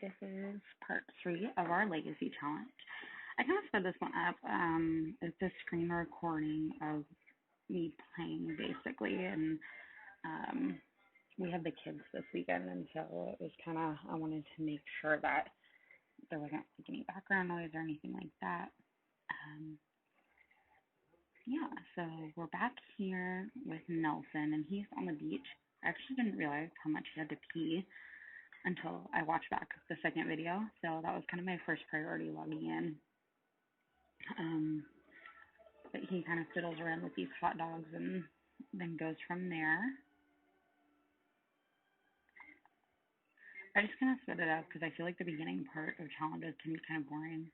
This is part 3 of our Legacy Challenge. I kind of sped this one up. It's a screen recording of me playing, basically, and we had the kids this weekend, and so it was kind of, I wanted to make sure that there wasn't like any background noise or anything like that. Yeah, so we're back here with Nelson, and he's on the beach. I actually didn't realize how much he had to pee until I watched back the second video, so that was kind of my first priority logging in. But he kind of fiddles around with these hot dogs and then goes from there. I just kind of sped it up because I feel like the beginning part of challenges can be kind of boring.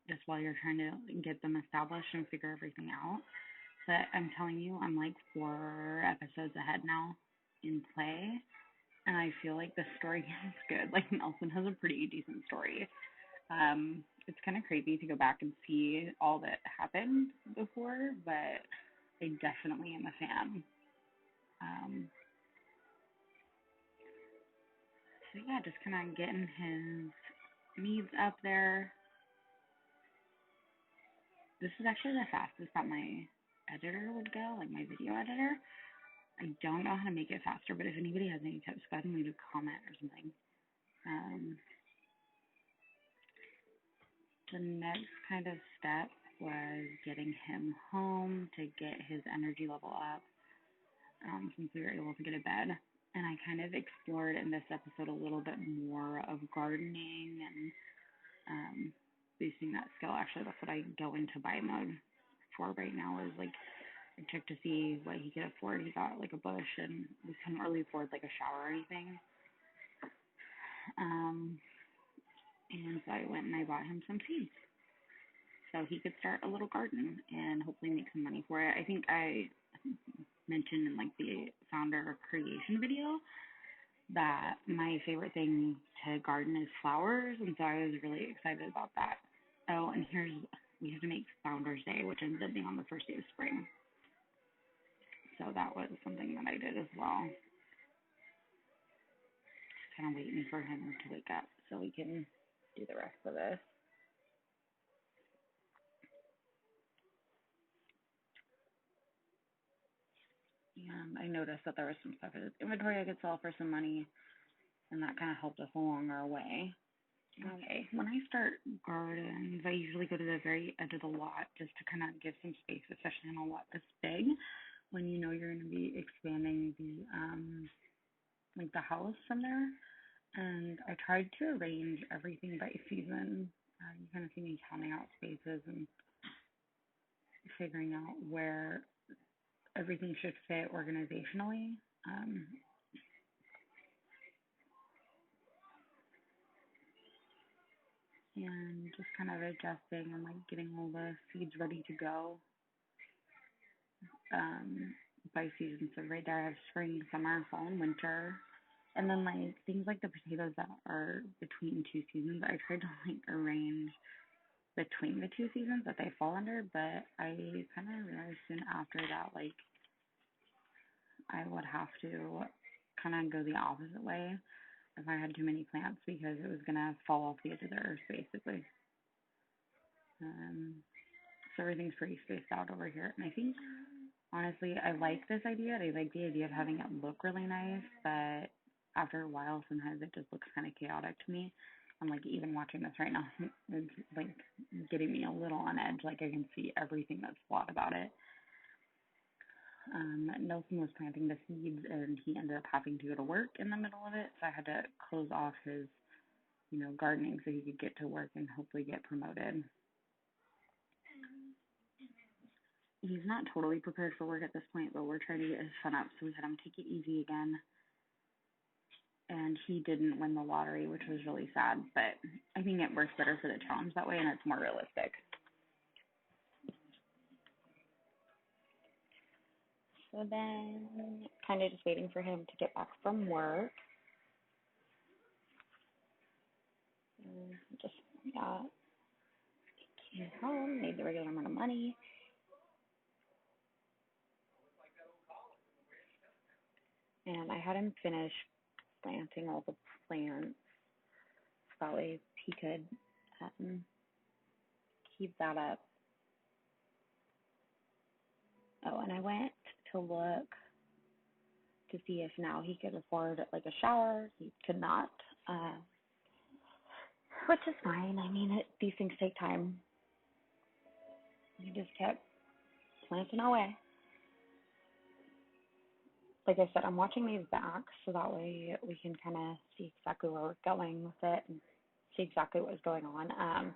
Just while you're trying to get them established and figure everything out. But I'm telling you, I'm like 4 episodes ahead now in play, and I feel like the story is good. Like, Nelson has a pretty decent story. It's kind of crazy to go back and see all that happened before, but I definitely am a fan. So yeah, just kind of getting his needs up there. This is actually the fastest that my editor would go, like my video editor. I don't know how to make it faster, but if anybody has any tips, go ahead and leave a comment or something. The next kind of step was getting him home to get his energy level up, since we were able to get to bed. And I kind of explored in this episode a little bit more of gardening and boosting that skill. Actually, that's what I go into buy mode for right now, is like I checked to see what he could afford. He got like a bush, and we couldn't really afford like a shower or anything. And so I went and I bought him some seeds so he could start a little garden and hopefully make some money for it. I think I mentioned in like the founder creation video that my favorite thing to garden is flowers, and so I was really excited about that. Oh, and we have to make Founders Day, which ends up being on the first day of spring. So that was something that I did as well. Kind of waiting for him to wake up so we can do the rest of this. And I noticed that there was some stuff in his inventory I could sell for some money, and that kind of helped us along our way. Okay, when I start gardens, I usually go to the very edge of the lot just to kind of give some space, especially in a lot this big, when you know you're going to be expanding the like the house from there. And I tried to arrange everything by season. You kind of see me counting out spaces and figuring out where everything should fit organizationally. And just kind of adjusting and like getting all the seeds ready to go by season. So right there I have spring, summer, fall, and winter. And then like things like the potatoes that are between 2 seasons, I tried to like arrange between the 2 seasons that they fall under, but I kind of realized soon after that like I would have to kind of go the opposite way if I had too many plants, because it was gonna fall off the edge of the earth basically. So everything's pretty spaced out over here, and I think honestly I like this idea. I like the idea of having it look really nice, but after a while sometimes it just looks kind of chaotic to me. I'm like, even watching this right now, it's like getting me a little on edge. Like I can see everything that's flawed about it. Nelson was planting the seeds, and he ended up having to go to work in the middle of it, so I had to close off his, gardening so he could get to work and hopefully get promoted. He's not totally prepared for work at this point, but we're trying to get his fun up, so we had him take it easy again. And he didn't win the lottery, which was really sad, but I think it works better for the challenge that way, and it's more realistic. So then, kind of just waiting for him to get back from work. Just got came home, made the regular amount of money. And I had him finish planting all the plants That way he could um, keep that up. Oh, and I went to look to see if now he could afford like a shower. He could not, which is fine. I mean, these things take time. We just kept planting away. Like I said, I'm watching these back so that way we can kind of see exactly where we're going with it and see exactly what's going on.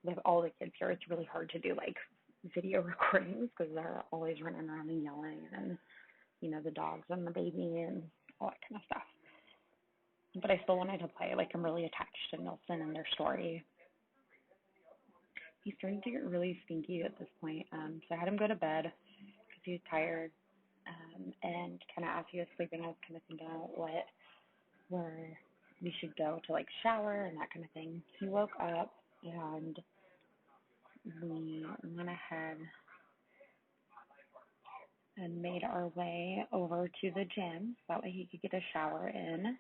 With all the kids here, it's really hard to do like video recordings because they're always running around and yelling and, you know, the dogs and the baby and all that kind of stuff. But I still wanted to play. Like, I'm really attached to Nelson and their story. He's starting to get really stinky at this point. So I had him go to bed because he was tired. And kind of as he was sleeping, I was kind of thinking about where we should go to like shower and that kind of thing. He woke up and we went ahead and made our way over to the gym. So that way he could get a shower in.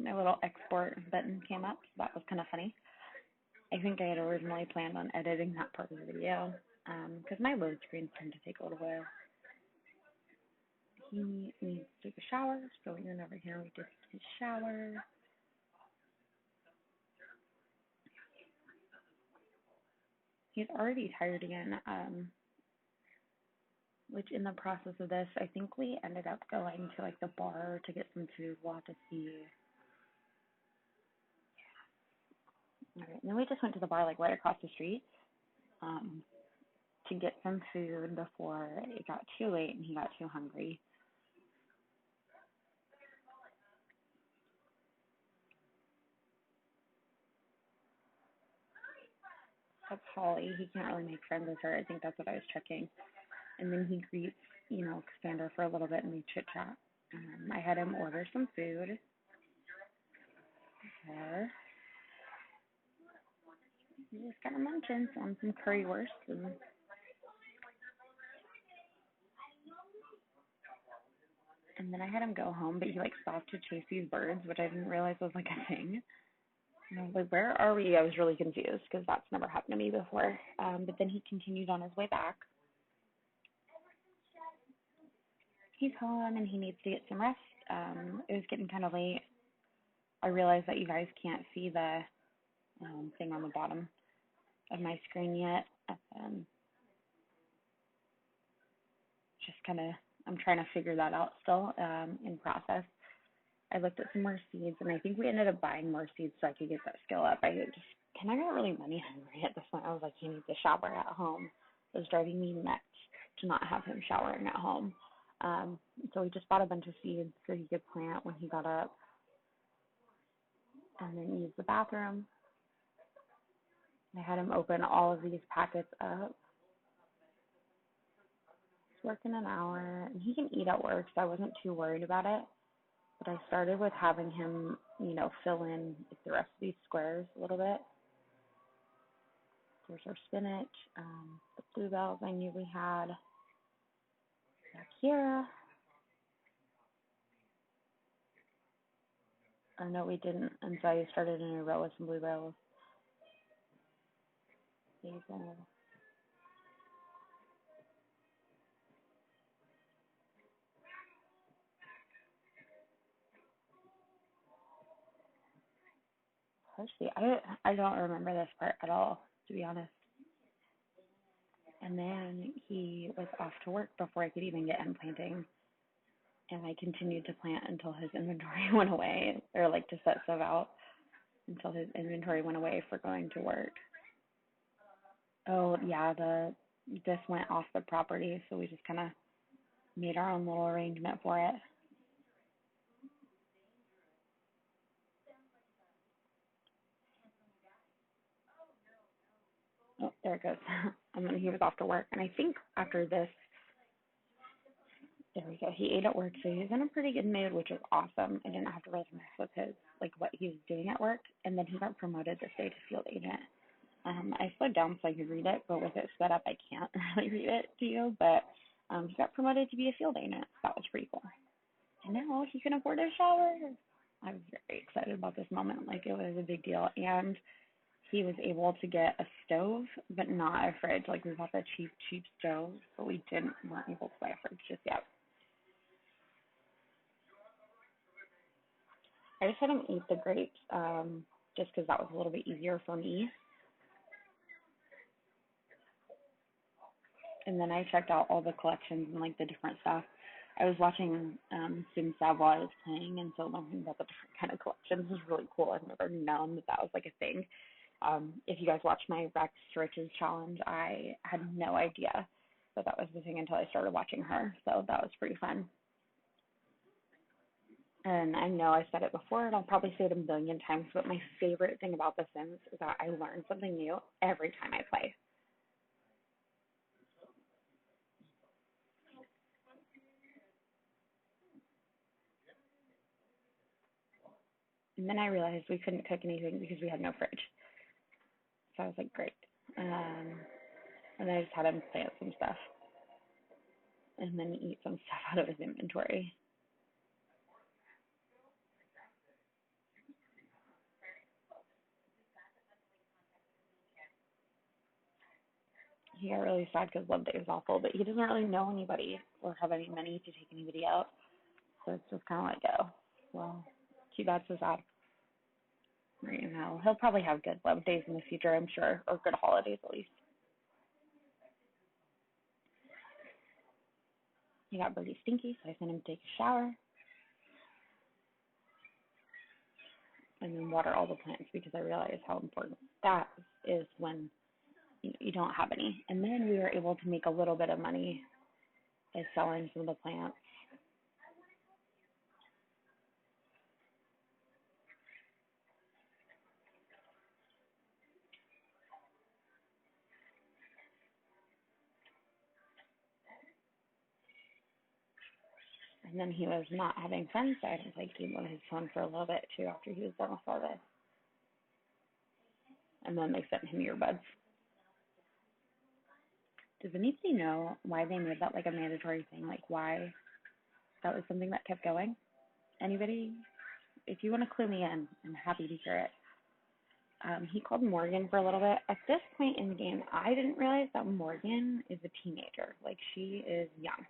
My little export button came up, so that was kind of funny. I think I had originally planned on editing that part of the video because my load screens tend to take a little while. He needs to take a shower, so we went over here, we did his shower. He's already tired again, which in the process of this, I think we ended up going to like the bar to get some food. We'll have to see. All right, and then we just went to the bar like right across the street to get some food before it got too late and he got too hungry. That's Holly. He can't really make friends with her. I think that's what I was checking. And then he greets, you know, Xander for a little bit and we chit chat. I had him order some food. There. He just got munching on some currywurst and then I had him go home, but he like stopped to chase these birds, which I didn't realize was like a thing. And I was like, where are we? I was really confused because that's never happened to me before. But then he continued on his way back. He's home and he needs to get some rest. It was getting kind of late. I realized that you guys can't see the thing on the bottom of my screen yet. Just kind of, I'm trying to figure that out still in process. I looked at some more seeds, and I think we ended up buying more seeds so I could get that skill up. I got really money hungry at this point. I was like, he needs to shower at home. It was driving me nuts to not have him showering at home. So we just bought a bunch of seeds so he could plant when he got up, and then use the bathroom. I had him open all of these packets up. He's working an hour, and he can eat at work, so I wasn't too worried about it. But I started with having him, you know, fill in the rest of these squares a little bit. There's our spinach, the bluebells I knew we had back here. Or no, we didn't. And so I started in a row with some bluebells. Basil. Parsley. I don't remember this part at all, to be honest. And then he was off to work before I could even get him planting. And I continued to plant until his inventory went away, or like to set stuff out until his inventory went away for going to work. Oh yeah, this went off the property, so we just kind of made our own little arrangement for it. Oh, there it goes. And then he was off to work, and I think after this, there we go. He ate at work, so he's in a pretty good mood, which is awesome. I didn't have to really mess with his what he was doing at work, and then he got promoted this day to field agent. I slowed down so I could read it, but with it sped up, I can't really read it to you. But he got promoted to be a field agent. So that was pretty cool. And now he can afford a shower. I was very excited about this moment. Like it was a big deal. And he was able to get a stove, but not a fridge. Like we bought the cheap stove, but weren't able to buy a fridge just yet. I just had him eat the grapes, just because that was a little bit easier for me. And then I checked out all the collections and like the different stuff. I was watching Sim Sav while I was playing, and so learning about the different kind of collections was really cool. I've never known that that was like a thing. If you guys watched my Rex Riches challenge, I had no idea that that was the thing until I started watching her. So that was pretty fun. And I know I said it before, and I'll probably say it a million times, but my favorite thing about The Sims is that I learn something new every time I play. And then I realized we couldn't cook anything because we had no fridge. So I was like, great. And then I just had him plant some stuff and then eat some stuff out of his inventory. He got really sad because Love Day was awful, but he doesn't really know anybody or have any money to take anybody out. So it's just kind of like, oh, well, too bad, so sad. You know, he'll probably have good Love Days in the future, I'm sure, or good holidays at least. He got pretty stinky, so I sent him to take a shower and then water all the plants because I realized how important that is when you don't have any. And then we were able to make a little bit of money by selling some of the plants. And then he was not having fun, so I was like, gave him his phone for a little bit too after he was done with all this. And then they sent him earbuds. Does anybody know why they made that like a mandatory thing? Like why that was something that kept going? Anybody? If you want to clue me in, I'm happy to hear it. He called Morgan for a little bit. At this point in the game, I didn't realize that Morgan is a teenager. Like she is young.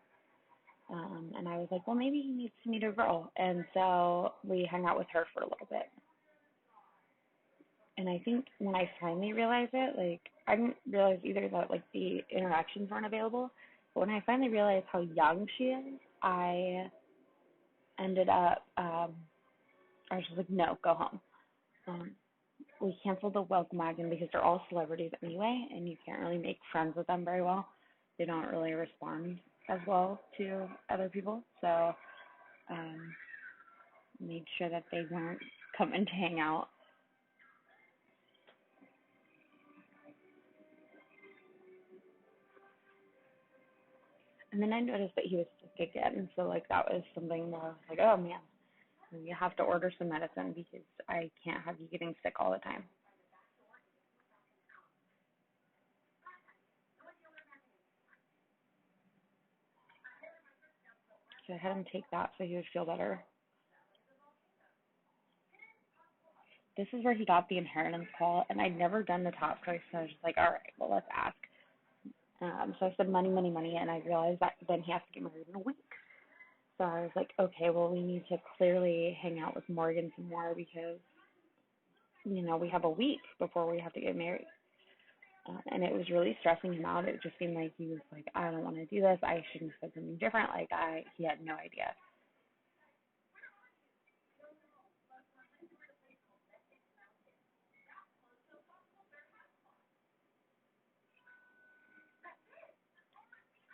And I was like, well, maybe he needs to meet a girl. And so we hung out with her for a little bit. And I think when I finally realized it, like I didn't realize either that like the interactions weren't available. But when I finally realized how young she is, I ended up I was just like, no, go home. Um, we canceled the welcome wagon because they're all celebrities anyway, and you can't really make friends with them very well. They don't really respond as well to other people. So made sure that they weren't coming to hang out. And then I noticed that he was sick again. So like that was something where I was like, oh man, you have to order some medicine because I can't have you getting sick all the time. So I had him take that so he would feel better. This is where he got the inheritance call, and I'd never done the top choice, so I was just like, all right, well, let's ask. So I said money, money, money, and I realized that then he has to get married in a week. So I was like, okay, well, we need to clearly hang out with Morgan some more because, we have a week before we have to get married. And it was really stressing him out. It just seemed like he was like, I don't want to do this. I shouldn't have said something different. Like, he had no idea.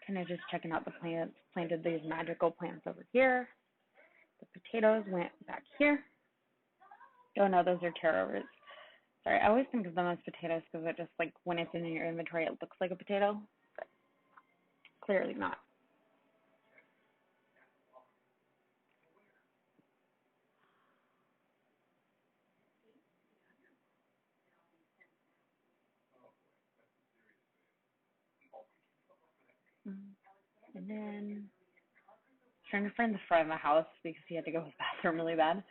Kind of just checking out the plants, planted these magical plants over here. The potatoes went back here. Oh no, those are taro roots. Sorry, I always think of them as potatoes because it just like when it's in your inventory, it looks like a potato, but clearly not. And then trying to find the front of the house because he had to go to the bathroom really bad.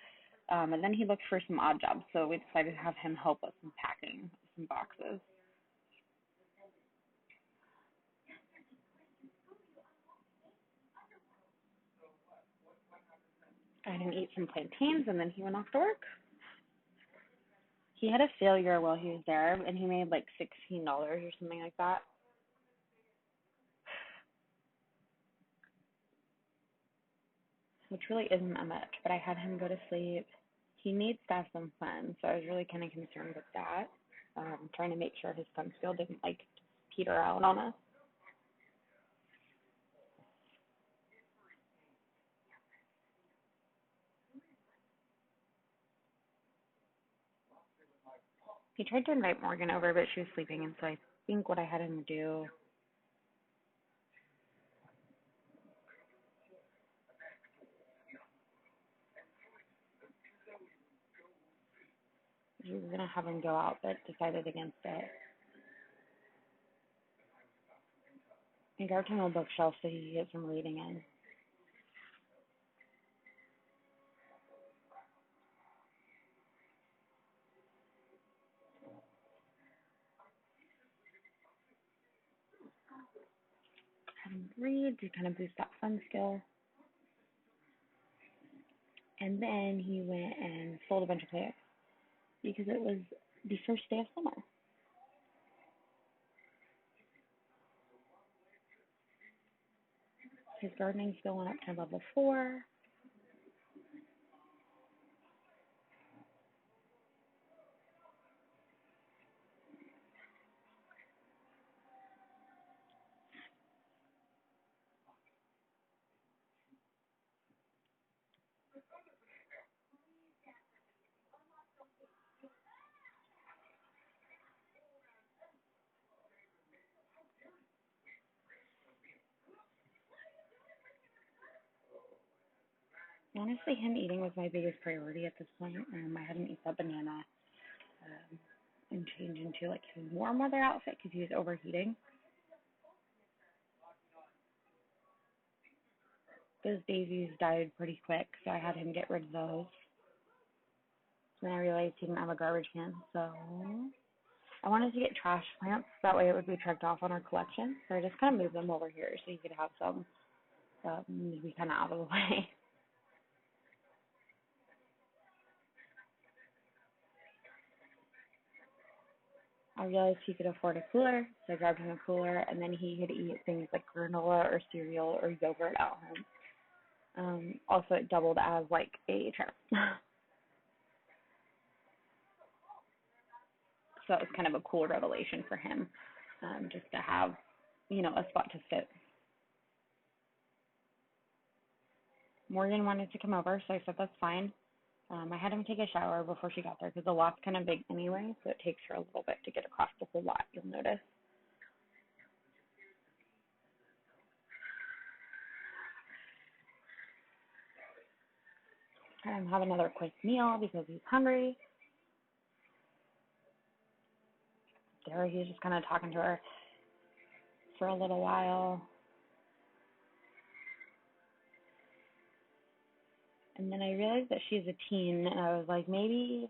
And then he looked for some odd jobs, so we decided to have him help us in packing some boxes. I had him eat some plantains, and then he went off to work. He had a failure while he was there, and he made like $16 or something like that. Which really isn't that much, but I had him go to sleep. He needs to have some fun, so I was really kind of concerned with that. Trying to make sure his fun skill didn't like peter out on us. He tried to invite Morgan over, but she was sleeping, and so I think what I had him do, he was going to have him go out, but decided against it. I grabbed him a bookshelf so he could get some reading in. Had him read to kind of boost that fun skill. And then he went and sold a bunch of plants because it was the first day of summer. His gardening skill went up to level 4. Honestly, him eating was my biggest priority at this point. I had him eat that banana and change into like his warm weather outfit because he was overheating. Those daisies died pretty quick, so I had him get rid of those. Then I realized he didn't have a garbage can, so I wanted to get trash plants. That way it would be checked off on our collection. So I just kind of moved them over here so he could have some to be kind of out of the way. I realized he could afford a cooler, so I grabbed him a cooler, and then he could eat things like granola or cereal or yogurt at home. Also, it doubled as like a chair. So that was kind of a cool revelation for him, just to have, a spot to sit. Morgan wanted to come over, so I said that's fine. I had him take a shower before she got there because the lot's kind of big anyway, so it takes her a little bit to get across the whole lot, you'll notice. Had him have another quick meal because he's hungry. There he was just kind of talking to her for a little while. And then I realized that she's a teen, and I was like, maybe,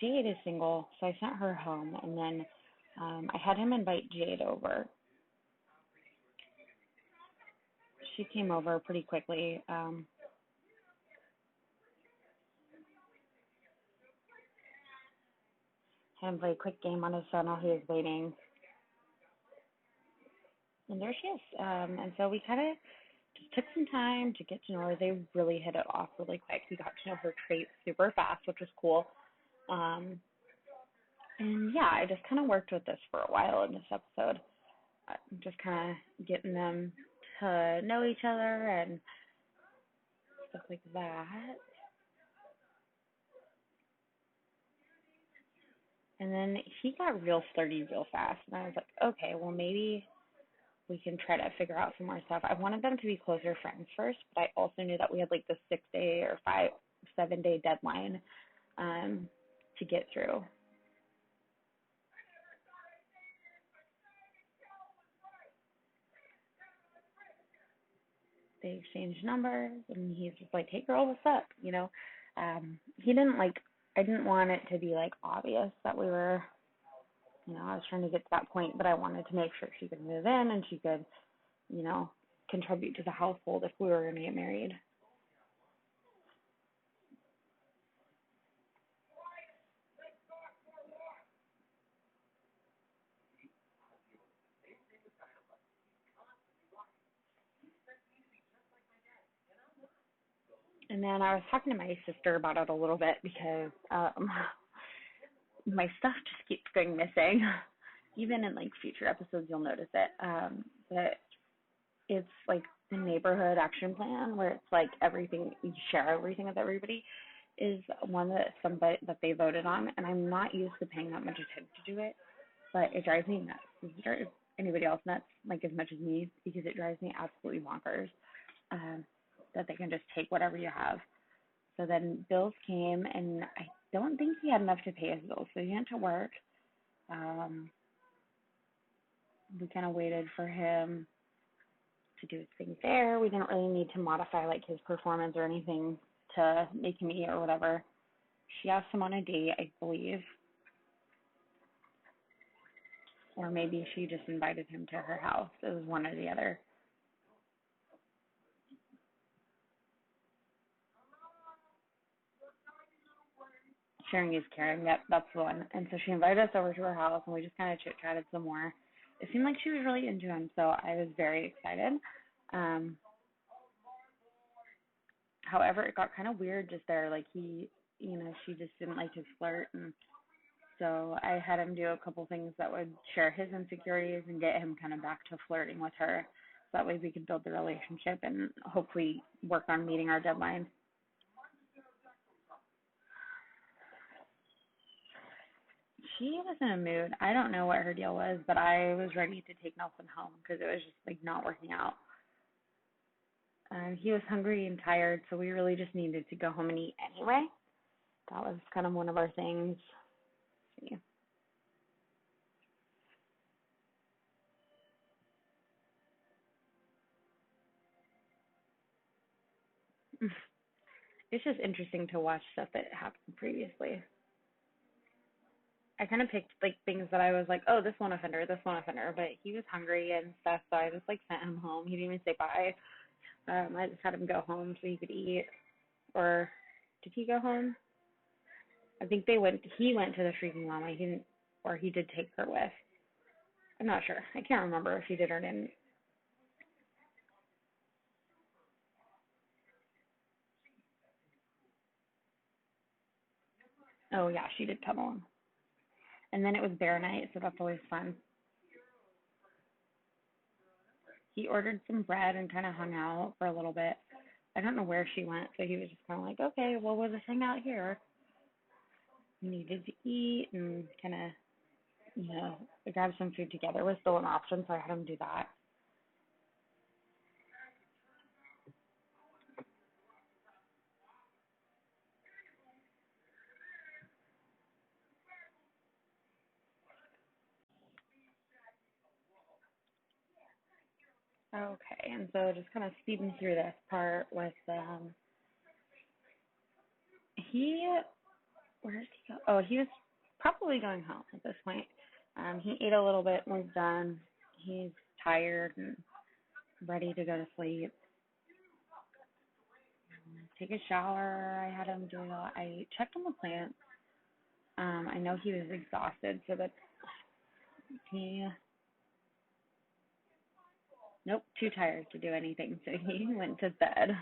Jade is single, so I sent her home, and then I had him invite Jade over. She came over pretty quickly. Had him play a quick game on his phone while he was waiting. And there she is. And so we kind of just took some time to get to know her. They really hit it off really quick. We got to know her traits super fast, which was cool. And yeah, I just kind of worked with this for a while in this episode. Just kind of getting them to know each other and stuff like that. And then he got real flirty real fast. And I was like, okay, well, maybe we can try to figure out some more stuff. I wanted them to be closer friends first, but I also knew that we had like the 6-day or 7-day deadline to get through. they exchanged numbers, and he's just like, "Hey, girl, what's up?" He didn't like. I didn't want it to be like obvious that we were. I was trying to get to that point, but I wanted to make sure she could move in and she could, you know, contribute to the household if we were going to get married. And then I was talking to my sister about it a little bit because my stuff just keeps going missing. Even in like future episodes, you'll notice it. But it's like the neighborhood action plan where it's like everything you share everything with everybody is one that they voted on, and I'm not used to paying that much attention to it, but it drives me nuts. It drives anybody else nuts like as much as me because it drives me absolutely bonkers. Um, that they can just take whatever you have. So then bills came, and I don't think he had enough to pay his bills, so he went to work. Um, we kind of waited for him to do his thing there. We didn't really need to modify like his performance or anything to make him eat or whatever. She asked him on a date, I believe, or maybe she just invited him to her house. It was one or the other. Sharing is caring. Yep, that's the one. And so she invited us over to her house, and we just kind of chit chatted some more. It seemed like she was really into him, so I was very excited. Um, However, it got kind of weird just there. Like she just didn't like to flirt, and so I had him do a couple things that would share his insecurities and get him kind of back to flirting with her. So that way we could build the relationship and hopefully work on meeting our deadline. She was in a mood. I don't know what her deal was, but I was ready to take Nelson home because it was just like not working out. He was hungry and tired, so we really just needed to go home and eat anyway. That was kind of one of our things. Yeah. It's just interesting to watch stuff that happened previously. I kind of picked like things that I was like, oh, this won't offend her, but he was hungry and stuff, so I just like sent him home. He didn't even say bye. I just had him go home so he could eat. Or did he go home? I think he went to the Shrieking Mama. He didn't, or he did take her with. I'm not sure. I can't remember if he did or didn't. Oh yeah, she did come on. And then it was bear night, so that's always fun. He ordered some bread and kind of hung out for a little bit. I don't know where she went, so he was just kind of like, okay, well, we'll just hang out here. He needed to eat and kind of, grab some food together was still an option, so I had him do that. Okay, and so just kind of speeding through this part with he where did he go? Oh, he was probably going home at this point. He ate a little bit, was done. He's tired and ready to go to sleep. Take a shower. I had him do. I checked on the plants. I know he was exhausted, so that he nope, too tired to do anything, so he went to bed.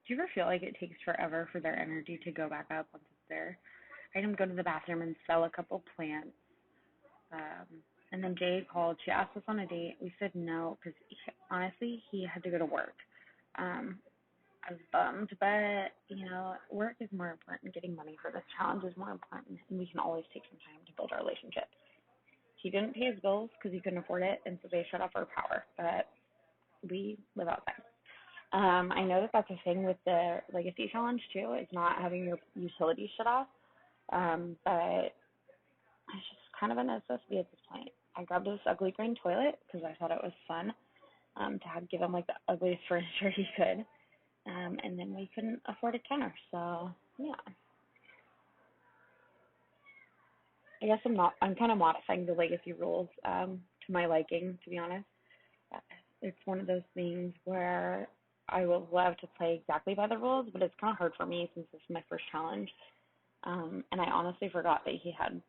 Do you ever feel like it takes forever for their energy to go back up once it's there? I had him go to the bathroom and sell a couple plants. Um, and then Jay called. She asked us on a date. We said no because honestly, he had to go to work. Um, I was bummed, but work is more important. Getting money for this challenge is more important, and we can always take some time to build our relationship. He didn't pay his bills because he couldn't afford it, and so they shut off our power. But we live outside. I know that that's a thing with the Legacy Challenge too. Is not having your utilities shut off. But kind of a necessity at this point. I grabbed this ugly green toilet because I thought it was fun give him like the ugliest furniture he could. And then we couldn't afford a counter, so yeah. I guess I'm kind of modifying the legacy rules to my liking, to be honest. It's one of those things where I would love to play exactly by the rules, but it's kind of hard for me since this is my first challenge. And I honestly forgot that he had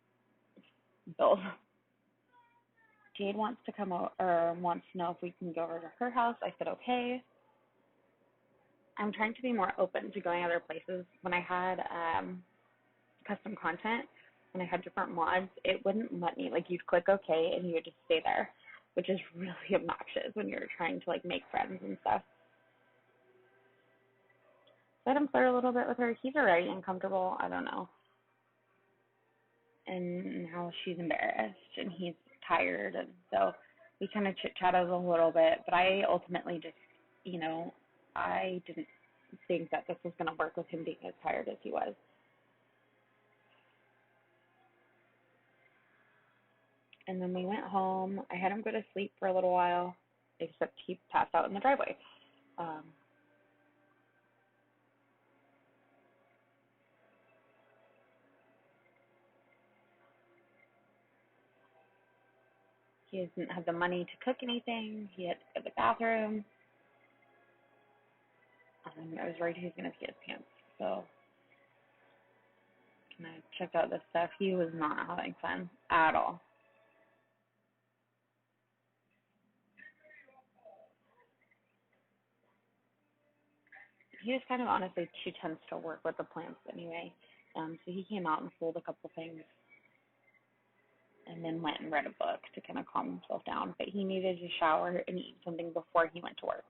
bills. Jade wants to come over, or wants to know if we can go over to her house. I said okay. I'm trying to be more open to going other places. When I had custom content, when I had different mods, it wouldn't let me. Like, you'd click OK and you would just stay there, which is really obnoxious when you're trying to like make friends and stuff. Let him flirt a little bit with her. He's already uncomfortable. I don't know. And now she's embarrassed and he's tired, and so we kind of chit chatted a little bit. But I ultimately just, I didn't think that this was going to work with him being as tired as he was. And then we went home. I had him go to sleep for a little while, except he passed out in the driveway. He didn't have the money to cook anything. He had to go to the bathroom. I was worried he was going to pee his pants. So when I checked out this stuff, he was not having fun at all. He was kind of honestly too tense to work with the plants anyway. So he came out and pulled a couple things and then went and read a book to kind of calm himself down. But he needed to shower and eat something before he went to work.